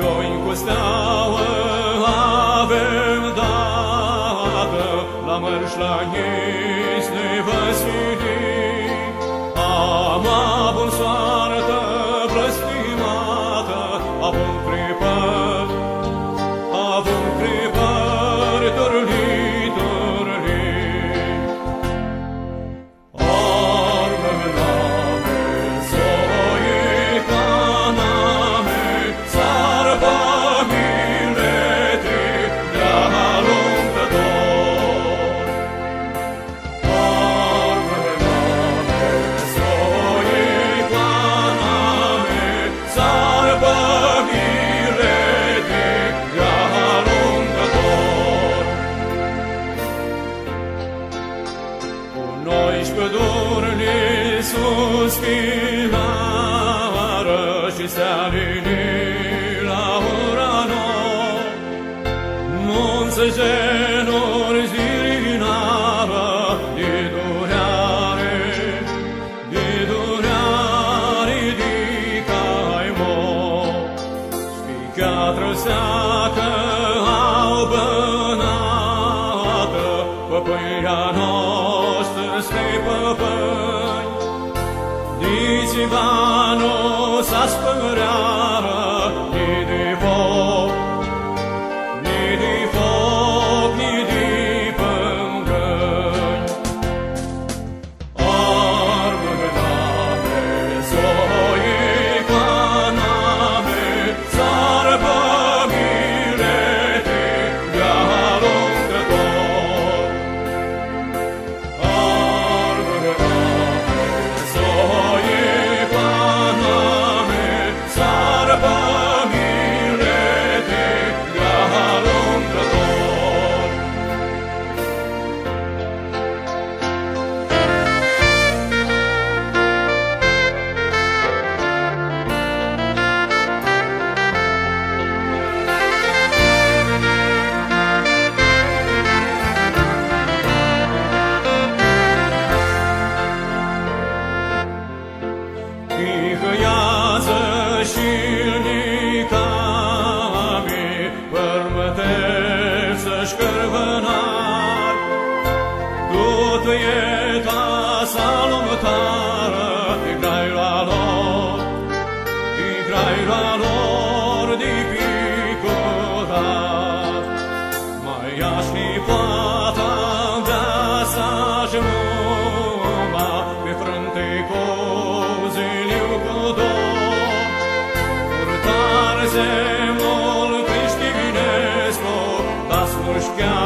Joi cu steaua avem dată, la mărși la ghiți ne văsili. Am avut soartă blestimată, avem cripări, turli, turli. Armâname, zoicaname, sarpa mileti, de-a lungător. Armâname, zoicaname, sarpa mileti, de-a lungător. Cu noi-și pădurile suspinară și se alini la ora nouă. Munți genuri zirinară de durare, ridicai mo. Spicheatră seacă albănată, păpâia noastră spre păpâni. Dicivano s-a spăreară, ni de foc, ni de pângăni. Armâname, zoicaname, sarpă mileti, de-a lungător. Armâname, zoicaname, sarpă mileti, de-a lungător. Tihăiază șilnicami, părmăteri să-și cărvănari. Tot e ta salomătară, igrai la lor de picotat. Mai așni poata de-a sa-și muma, pe frânte coziliu cu dor. Purtare semnul creștinescu, da smurșchea